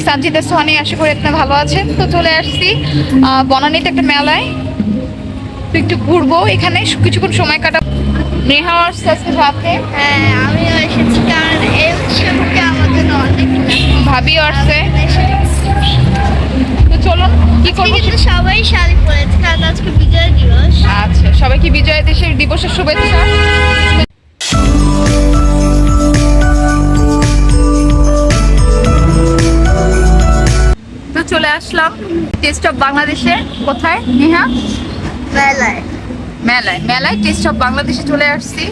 সানজিদা সোহানি, আশা করি আপনি ভালো আছেন। তো চলে আসছি বনানীতে একটা মেলায়, তো একটু ঘুরবো, এখানে কিছুক্ষণ সময় কাটাবো। নেহা আসছে আজকে সাথে। হ্যাঁ, আমিও এসেছি কারণ এই উৎসবকে আমার জন্য অনেক ভাবিও আসছে। তো চলুন কি করবো। কিন্তু সবাই শাড়ি পরেছে কারণ আজকে বিজয় দিবস। আচ্ছা, সবাইকে বিজয় দিবসের শুভেচ্ছা। তো চলে আসলাম টেস্ট অফ বাংলাদেশে। কোথায় নেহা? মেলায় মেলায় টেস্ট অফ বাংলাদেশে চলে আসছি।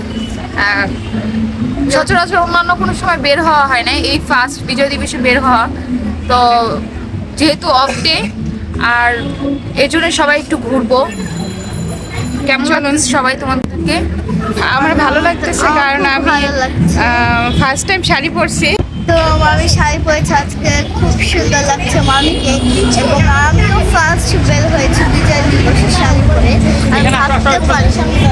সচরাচর অন্যান্য কোনো সময় বের হওয়া হয় না, এই ফার্স্ট বিজয় দিবসে বের হওয়া। তো যেহেতু অফ ডে, আর এই জন্য সবাই একটু ঘুরবো। কেমন লাগছে সবাই তোমাদেরকে? আমার ভালো লাগতেছে কারণ আমি ভালো লাগছে। ফার্স্ট টাইম শাড়ি পরছি। তো আমি শাড়ি পরেছি আজকে, খুব সুন্দর লাগছে মামিকে। এবং আমিও ফার্স্ট বের হয়েছি বিজয় দিবসে শাড়ি পরে। আমি ভাবতে পারছিলাম না।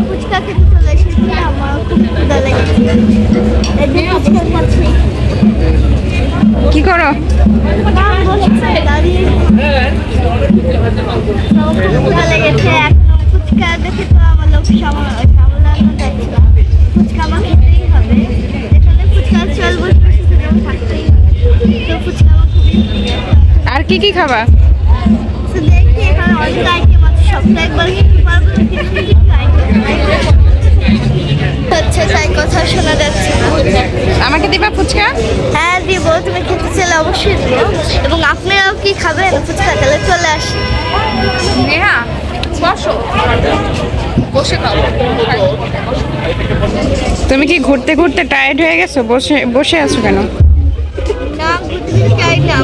ফুচকা খেতে চলে এসেছি, আমার খুব ক্ষুধা লেগেছে। এদিকে ফুচকা খাচ্ছি। কি করো? মা বসেছে দাঁড়িয়ে। তো খুব ক্ষুধা লেগেছে, একদম ফুচকা দেখে তো আমার লোক সামলানো যাচ্ছে না। ফুচকা আমার খেতেই হবে, যেখানে ফুচকা চল বসে সেখানে থাকতেই হবে। তো ফুচকা আমার খুবই প্রিয়। আর কি খাবা? তো দেখি এখানে অনেক আইটেম আছে, সবটা একবার খেতে পারবো না, কিন্তু ট্রাই হচ্ছে, তাই কথা শোনা যাচ্ছে না। আমাকে দিবা ফুচকা? হ্যাঁ দিব, তুমি খেতে চাইলে অবশ্যই দিব। এবং আপনারাও কি খাবেন ফুচকা? তাহলে চলে আসি। নেহা বসো, বসে খাবো। তুমি কি ঘুরতে ঘুরতে টায়ার্ড হয়ে গেছো? বসে বসে আছো কেন? না, ঘুরতে চাই না।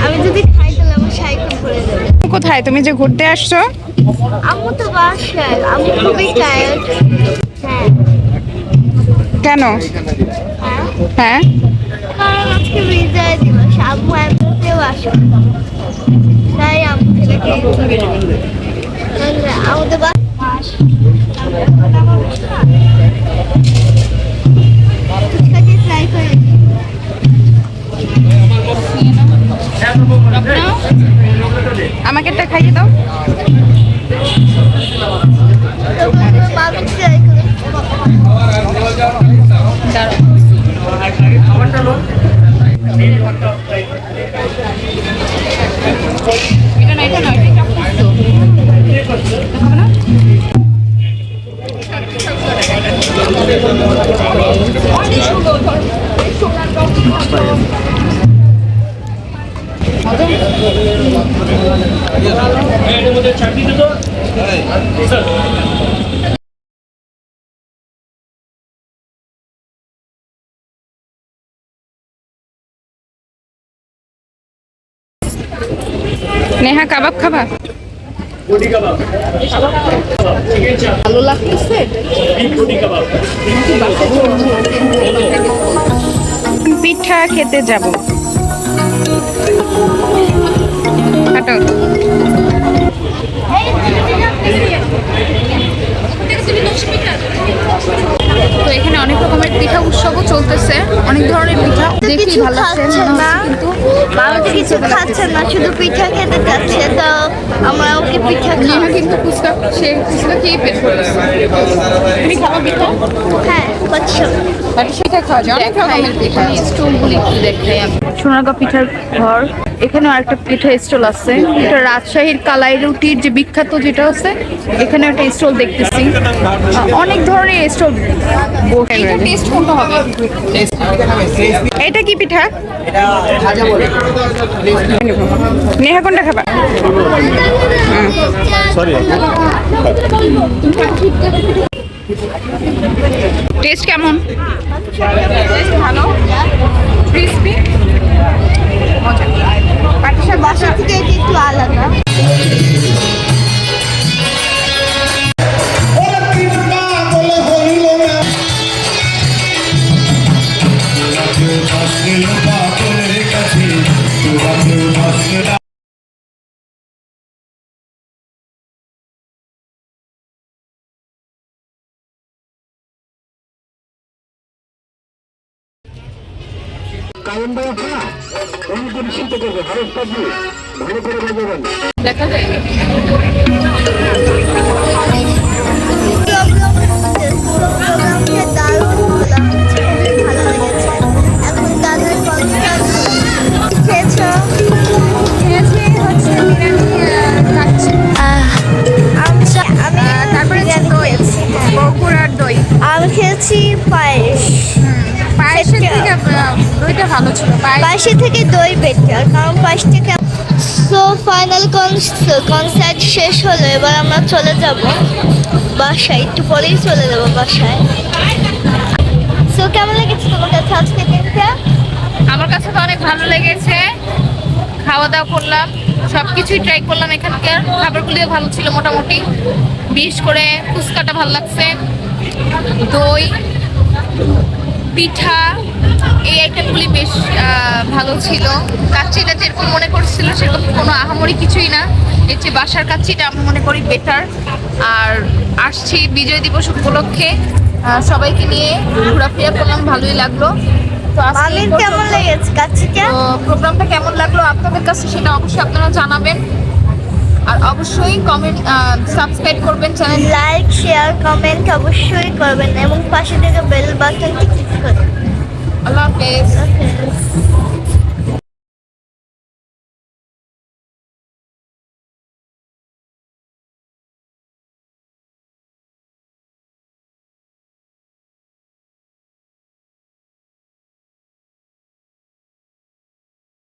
আমি যদি খাই তাহলে আমার সাইকেল পড়ে যাবে। কোথায়? তুমি যে ঘুরতে আসছো? আম্মু তো বাসায়, আমি খুবই টায়ার্ড। হ্যাঁ কেন? হ্যাঁ, হ্যাঁ, কারণ আজকে বিজয় দিবস, আম্মু এমনিতেও আসবে, তাই আম্মু ছেলেকে আমাদের ফুচকাকে ট্রাই করে। আমাকে একটা খাইয়ে দাও। মামি ট্রাই করে। নেহা কাবাব খাবা? ভালো লাগতেছে। পিঠা খেতে যাব। হাঁটো। তো এখানে অনেক রকমের পিঠা উৎসবও চলতেছে, অনেক ধরনের পিঠা দেখি কিছু ভালো লাগছে খাচ্ছে না, কিন্তু মামি তো কিছু খাচ্ছে না, শুধু পিঠা খেতে চাচ্ছে। তো আমরা ওকে পিঠা নেহা খাওয়াই। কিন্তু ফুচকা খেয়ে পেট ভরেছে। তুমি খাবা পিঠা? হ্যাঁ, বুঝছো। সেটা খাওয়া যায়, অনেক রকমের পিঠা। স্টলগুলি একটু দেখাই আমি। সোনারগাঁ পিঠার ঘর, এখানে আরেকটা পিঠা স্টল আছে। এটা রাজশাহীর কালাই রুটির যে বিখ্যাত যেটা আছে, এখানে একটা স্টল দেখতেছি। অনেক ধরনের স্টল। টেস্ট কোনটা হবে? এটা কি পিঠা? নেহা কোনটা খাবা? টেস্ট কেমন? ভালো, ক্রিসপি, মজা। পাটিসাপটা বাসা থেকে এটা একটু আলাদা। দেখা যায়। প্রোগ্রামটা দারুণ হলো, খুবই ভালো লেগেছে। এখন দাদার কনসার্ট খেয়েছো? খেয়েছি হচ্ছে বিরিয়ানি, কাচ্চি, তারপরে দই, বগুড়ার দই। আমি খেয়েছি পায়েস। পায়েসের থেকে দইটা ভালো ছিল। পায়েসের থেকে দই বেটার, কারণ পায়েসটা সো ফাইনাল কনসার্ট শেষ হলো, এবার আমরা চলে যাব বাসায়, একটু পরেই চলে যাবো বাসায়। সো কেমন লেগেছে তোমার কাছে আজকে দিনটা? আমার কাছে তো অনেক ভালো লেগেছে। খাওয়া দাওয়া করলাম, সব কিছুই ট্রাই করলাম। এখানকার খাবারগুলিও ভালো ছিল মোটামুটি। বিশেষ করে ফুচকাটা ভালো লাগছে, দই, পিঠা, এই আইটেমগুলি বেশ ভালো ছিল। কাচ্চিটা যেরকম মনে করছিল সেরকম কোনো আহামরি কিছুই না। এর চেয়ে বাসার কাচ্চিটা আমি মনে করি বেটার। আর আসছি বিজয় দিবস উপলক্ষে, সবাইকে নিয়ে ঘোরাফেরা করলাম, ভালোই লাগলো। তো আজকে এই মামির কেমন পর্যন্ত। লেগেছে কাচ্চিটা? তো প্রোগ্রামটা কেমন লাগলো আপনাদের কাছে সেটা অবশ্যই আপনারা জানাবেন। আর অবশ্যই কমেন্ট, সাবস্ক্রাইব করবেন চ্যানেল। লাইক শেয়ার কমেন্ট অবশ্যই করবেন এবং পাশে থেকে বেল বাটনটি ক্লিক করবেন। আল্লাহ হাফেজ। Okay.